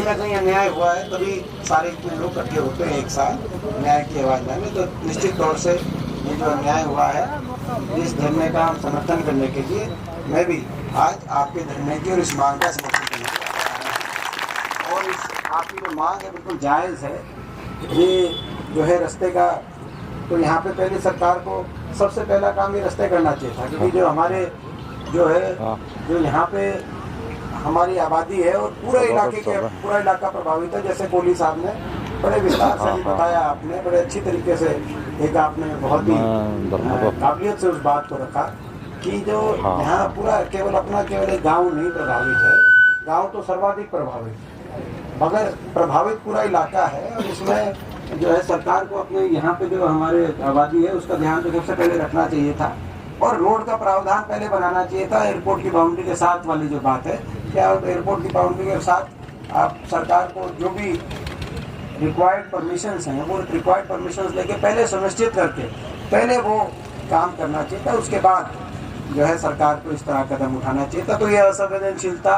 कहीं ना कहीं अन्याय हुआ है, तभी सारे इतने लोग इकट्ठे होते हैं एक साथ न्याय की आवाज में। तो निश्चित तौर से ये जो अन्याय हुआ है, इस धरने का हम समर्थन करने के लिए मैं भी आज आपके धरने की और इस मांग का समर्थन करने के लिए आया हूं। और इस आपकी जो मांग है बिल्कुल जायज़ है। ये जो है रास्ते का, तो यहाँ पे पहले सरकार को सबसे पहला काम ये रास्ते करना चाहिए था, क्योंकि जो हमारे जो है जो यहाँ पे हमारी आबादी है और पूरा इलाका प्रभावित है। जैसे कोहली साहब ने बड़े विस्तार से बताया, आपने बड़े अच्छी तरीके से एक आपने बहुत ही काबिलियत से उस बात को रखा कि जो यहाँ पूरा केवल एक गाँव नहीं प्रभावित है, गाँव तो सर्वाधिक प्रभावित है, मगर प्रभावित पूरा इलाका है। और इसमें जो है सरकार को अपने यहाँ पे जो हमारे आबादी है उसका ध्यान तो सबसे पहले रखना चाहिए था, और रोड का प्रावधान पहले बनाना चाहिए था। एयरपोर्ट की बाउंड्री के साथ वाली जो बात है, क्या एयरपोर्ट की बाउंड्री के साथ आप सरकार को जो भी रिक्वायर्ड परमिशंस हैं वो रिक्वायर्ड परमिशंस लेके पहले सुनिश्चित करके पहले वो काम करना चाहिए था। उसके बाद जो है सरकार को इस तरह कदम उठाना चाहिए था। तो ये असंवेदनशीलता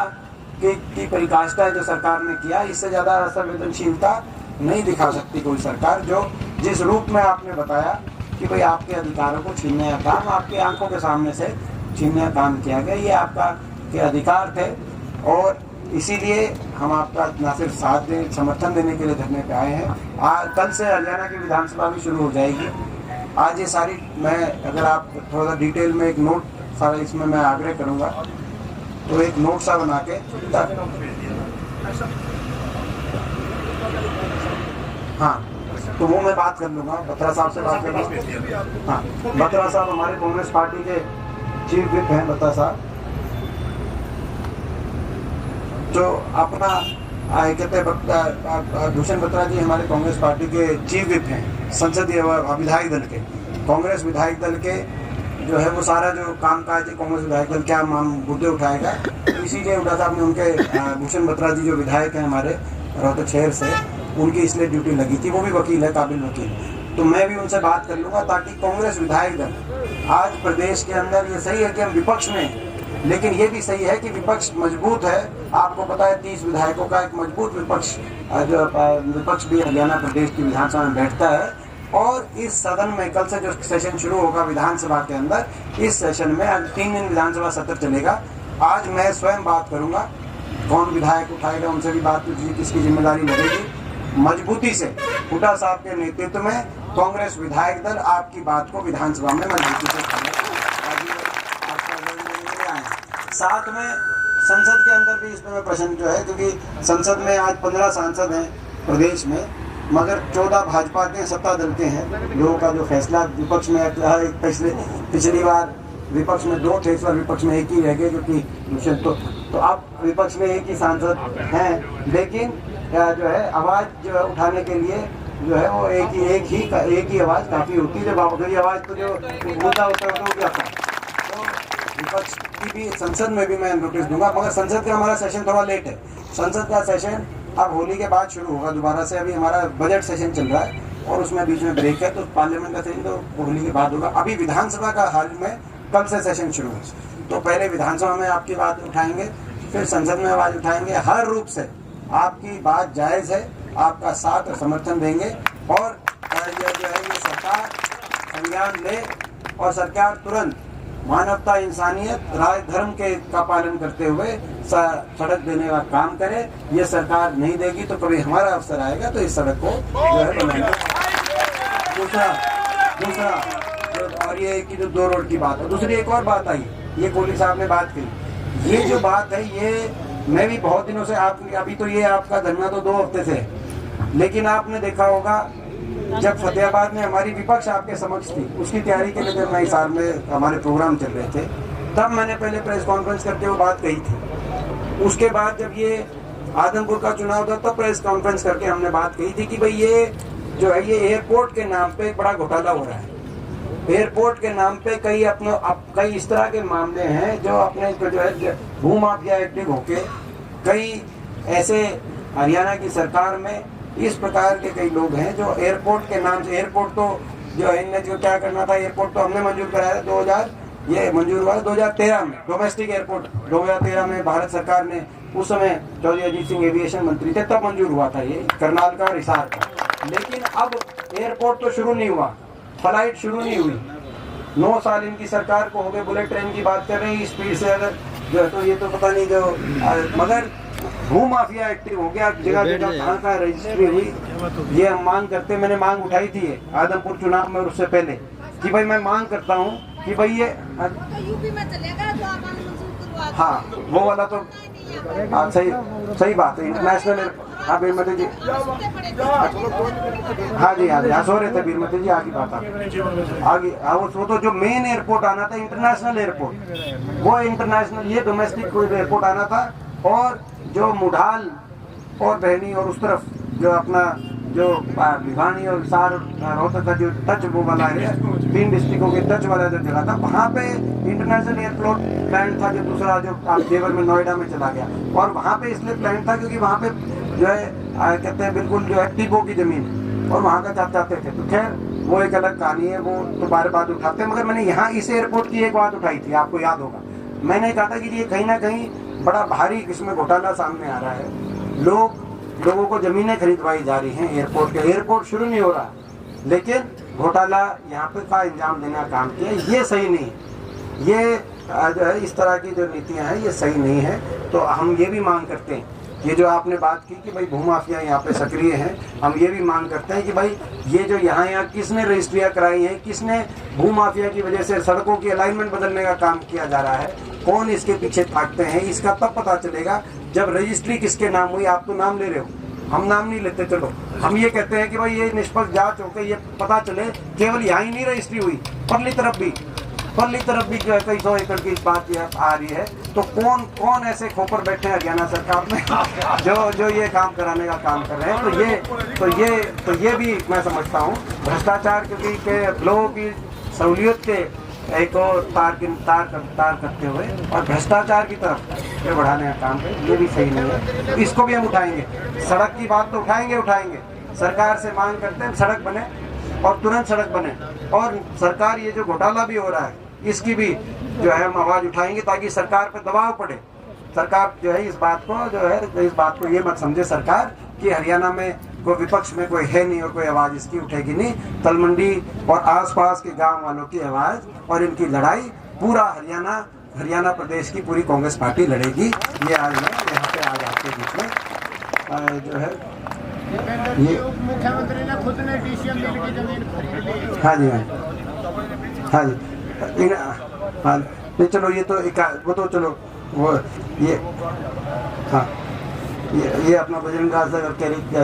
की परिकाष्ठा जो सरकार ने किया, इससे ज़्यादा असंवेदनशीलता नहीं दिखा सकती कोई सरकार। जो जिस रूप में आपने बताया कि भाई आपके अधिकारों को छीनने का काम, आपके आंखों के सामने से छीनने का काम किया गया, ये आपका के अधिकार थे। और इसीलिए हम आपका न सिर्फ साथ दें, समर्थन देने के लिए धरने पे आए हैं। कल से हरियाणा की विधानसभा भी शुरू हो जाएगी। आज ये सारी, मैं अगर आप थोड़ा सा डिटेल में एक नोट सारा इसमें मैं आग्रह करूँगा, तो एक नोट सा बना के, हाँ, तो वो मैं बात कर लूँगा, बत्रा साहब से बात करूँगा। हाँ, बत्रा साहब हमारे कांग्रेस पार्टी के चीफ विप हैं। बत्रा साहब जो अपना कहते हैं, भूषण बत्रा जी हमारे कांग्रेस पार्टी के चीफ विप हैं, संसदीय विधायक दल के, कांग्रेस विधायक दल के जो है वो सारा जो कामकाज कांग्रेस विधायक दल क्या मुद्दे उठाएगा, इसीलिए उठा था आपने उनके भूषण बत्रा जी जो विधायक हैं हमारे रोहतक शहर से, उनकी इसलिए ड्यूटी लगी थी। वो भी वकील है, काबिल वकील। तो मैं भी उनसे बात कर लूँगा ताकि कांग्रेस विधायक दल आज प्रदेश के अंदर, ये सही है कि हम विपक्ष में, लेकिन ये भी सही है कि विपक्ष मजबूत है। आपको पता है 30 विधायकों का एक मजबूत विपक्ष भी हरियाणा प्रदेश की विधानसभा में बैठता है। और इस सदन में कल से जो सेशन शुरू होगा विधानसभा के अंदर, इस सेशन में आज 3 दिन विधानसभा सत्र चलेगा। आज मैं स्वयं बात करूँगा, कौन विधायक उठाएगा उनसे भी बात कीजिए, किसकी जिम्मेदारी लगेगी। मजबूती से हुड्डा साहब के नेतृत्व में कांग्रेस विधायक दल आपकी बात को विधानसभा में मजबूती से साथ में संसद के अंदर भी इसमें प्रश्न जो है, क्योंकि संसद में आज 15 सांसद हैं प्रदेश में, मगर 14 भाजपा के सत्ता दल के हैं। लोगों का जो फैसला विपक्ष में पिछली बार विपक्ष में 2 थे, इस बार विपक्ष में 1 ही रह गए, क्योंकि तो अब विपक्ष में 1 ही सांसद हैं। लेकिन जो है आवाज़ जो है उठाने के लिए जो है वो एक ही आवाज़ काफ़ी होती है। जब आखिरी आवाज़ तो जो मुद्दा होता है तो क्या था, तो विपक्ष की भी संसद में भी मैं नोटिस दूंगा। मगर संसद का हमारा सेशन थोड़ा लेट है। संसद का सेशन अब होली के बाद शुरू होगा दोबारा से। अभी हमारा बजट सेशन चल रहा है और उसमें बीच में ब्रेक है, तो पार्लियामेंट का सेशन तो होली के बाद होगा। अभी विधानसभा का हाल में कल से सेशन शुरू है, तो पहले विधानसभा में आपकी बात उठाएंगे, फिर संसद में आवाज़ उठाएंगे। हर रूप से आपकी बात जायज़ है, आपका साथ और समर्थन देंगे। और ये जो है ये सरकार संज्ञान ले और सरकार तुरंत मानवता, इंसानियत, राय धर्म का पालन करते हुए सड़क देने का काम करे। ये सरकार नहीं देगी तो कभी हमारा अवसर आएगा तो इस सड़क को जो है बनाएंगे। दूसरा और ये कि जो 2 रोड की बात है, दूसरी एक और बात आई, ये कोहली साहब ने बात की। ये जो बात है ये मैं भी बहुत दिनों से अभी तो ये आपका धरना तो 2 हफ्ते से, लेकिन आपने देखा होगा जब फतेहाबाद में हमारी विपक्ष आपके समक्ष थी, उसकी तैयारी के लिए जब नए साल में हमारे प्रोग्राम चल रहे थे, तब मैंने पहले प्रेस कॉन्फ्रेंस करके वो बात कही थी। उसके बाद जब ये आदमपुर का चुनाव था तब प्रेस कॉन्फ्रेंस करके हमने बात कही थी कि भाई ये जो है ये एयरपोर्ट के नाम पे एक बड़ा घोटाला हो रहा है। एयरपोर्ट के नाम पे कई इस तरह के मामले हैं जो अपने जो है भूमाफिया एक्टिव होके कई ऐसे हरियाणा की सरकार में इस प्रकार के कई लोग हैं जो एयरपोर्ट के नाम से, एयरपोर्ट तो जो है इनने जो क्या करना था, एयरपोर्ट तो हमने मंजूर कराया था ये मंजूर हुआ 2013 में। डोमेस्टिक एयरपोर्ट 2013 में भारत सरकार ने उस समय चौधरी अजीत सिंह एविएशन मंत्री थे, तब मंजूर हुआ था ये करनाल का और हिसार का। लेकिन अब एयरपोर्ट तो शुरू नहीं हुआ, फ्लाइट शुरू नहीं हुई। 9 साल इनकी सरकार को हो गए, बुलेट ट्रेन की बात कर रही स्पीड से अगर जो है तो ये तो पता नहीं जो, मगर भू माफिया एक्टिव हो गया जगह जगह, कहाँ कहाँ रजिस्ट्री हुई। ये हम मांग करते, मैंने मांग उठाई थी आदमपुर चुनाव में और उससे पहले कि भाई मैं मांग करता हूँ कि भाई ये यूपी में चलेगा तो आप मंजूर करवा दो। हाँ वो वाला तो हाँ सही बात है। इंटरनेशनल हाँ बीरमती जी, हाँ जी हाँ सो रहे थे बीरमती जी, आगे बात आगे वो तो जो मेन एयरपोर्ट आना था इंटरनेशनल एयरपोर्ट, वो इंटरनेशनल, ये डोमेस्टिक कोई एयरपोर्ट आना था। और जो मुढाल और बहनी और उस तरफ जो अपना जो भिवानी और हिसार रोहतक का जो टच वो वाला है, 3 डिस्ट्रिक्टों के टच वाला जो जगह था, वहाँ पे इंटरनेशनल एयरपोर्ट प्लान था, जो दूसरा जो देवर में नोएडा में चला गया। और वहाँ पे इसलिए प्लान था क्योंकि वहाँ पे जो है कहते हैं बिल्कुल जो है टीबो की जमीन, और वहाँ का जाते थे। तो खैर वो एक अलग कहानी है, वो तो बार बार उठाते हैं। मगर मैंने यहाँ इस एयरपोर्ट की एक बात उठाई थी, आपको याद होगा, मैंने कहा था कि ये कहीं ना कहीं बड़ा भारी इसमें घोटाला सामने आ रहा है। लोगों को जमीनें खरीदवाई जा रही हैं एयरपोर्ट के, एयरपोर्ट शुरू नहीं हो रहा, लेकिन घोटाला यहाँ पे का इंजाम देने का काम किया। ये सही नहीं, ये जो है इस तरह की जो नीतियाँ हैं ये सही नहीं है। तो हम ये भी मांग करते हैं, ये जो आपने बात की कि भाई भूमाफिया यहाँ पे सक्रिय हैं, हम ये भी मांग करते हैं कि भाई ये जो यहाँ किसने रजिस्ट्रियाँ कराई हैं, किसने भूमाफिया की वजह से सड़कों की अलाइनमेंट बदलने का काम किया जा रहा है, कौन इसके पीछे भागते हैं, इसका तब पता चलेगा जब रजिस्ट्री किसके नाम हुई। आप तो नाम ले रहे हो, हम नाम नहीं लेते। चलो हम ये कहते हैं कि भाई ये निष्पक्ष जांच होकर ये पता चले केवल यहाँ ही नहीं रजिस्ट्री हुई, परली तरफ भी जो है कई 100 एकड़ की बात आ रही है। तो कौन ऐसे खोपर बैठे हैं हरियाणा सरकार में जो ये काम कराने का काम कर रहे हैं। तो ये भी मैं समझता हूँ भ्रष्टाचार क्योंकि लोगों की सहूलियत के एक और तार करते हुए और भ्रष्टाचार की तरफ ये बढ़ाने का काम है, ये भी सही नहीं है। तो इसको भी हम उठाएंगे, सड़क की बात तो उठाएंगे। सरकार से मांग करते हैं सड़क बने और तुरंत सड़क बने, और सरकार ये जो घोटाला भी हो रहा है इसकी भी जो है हम आवाज़ उठाएंगे ताकि सरकार पर दबाव पड़े। सरकार जो है इस बात को ये मत समझे सरकार कि हरियाणा में कोई विपक्ष में कोई है नहीं और कोई आवाज़ इसकी उठेगी नहीं। तलमंडी और आसपास के गांव वालों की आवाज़ और इनकी लड़ाई पूरा हरियाणा प्रदेश की पूरी कांग्रेस पार्टी लड़ेगी। ये आज मैं यहाँ पे आज आपके बीच में जो है ये मुख्यमंत्री ने खुद ने डीसीएम मिल की जमीन खरीद ली। हाँ जी हाँ नहीं चलो ये तो वो तो चलो वो ये हाँ ये अपना बजरंग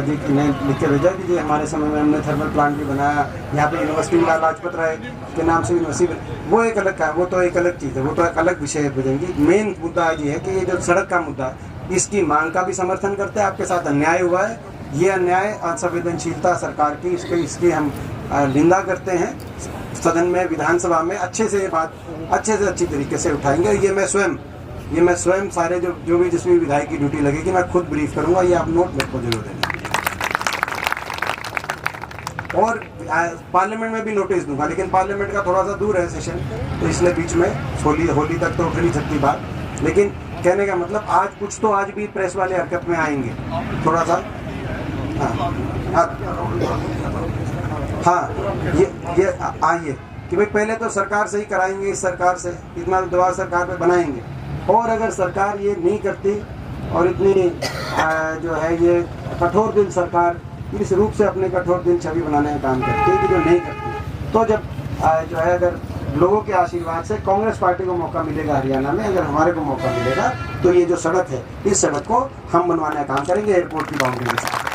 जी ने लिख के भेजा कि जी हमारे समय में हमने थर्मल प्लांट भी बनाया, यहाँ पे यूनिवर्सिटी में लाजपत राय के नाम से यूनिवर्सिटी, वो एक अलग का, वो तो एक अलग चीज़ है, वो तो एक अलग विषय है बजरंग जी। मेन मुद्दा ये है कि ये जो सड़क का मुद्दा है इसकी मांग का भी समर्थन करते हैं। आपके साथ अन्याय हुआ है, ये अन्याय असंवेदनशीलता सरकार की, इसकी हम निंदा करते हैं। सदन में विधानसभा में अच्छे से ये बात अच्छी तरीके से उठाएंगे। ये मैं स्वयं सारे जो भी जिसमें विधायक की ड्यूटी लगेगी मैं खुद ब्रीफ करूंगा, ये आप नोट मेरे को जरूर देना। और पार्लियामेंट में भी नोटिस दूंगा, लेकिन पार्लियामेंट का थोड़ा सा दूर है सेशन, तो इसलिए बीच में होली तक तो उठ नहीं सकती बात। लेकिन कहने का मतलब आज भी प्रेस वाले हरकत में आएंगे थोड़ा सा। हाँ ये आइए कि भाई पहले तो सरकार से ही कराएंगे, इस सरकार से इतना दबाव सरकार पे बनाएंगे, और अगर सरकार ये नहीं करती और इतनी जो है ये कठोर दिल सरकार इस रूप से अपने कठोर दिल छवि बनाने का काम करती है कि जो नहीं करती, तो जब जो है अगर लोगों के आशीर्वाद से कांग्रेस पार्टी को मौका मिलेगा हरियाणा में, अगर हमारे को मौका मिलेगा तो ये जो सड़क है इस सड़क को हम बनवाने का काम करेंगे एयरपोर्ट की बाउंड्री के साथ।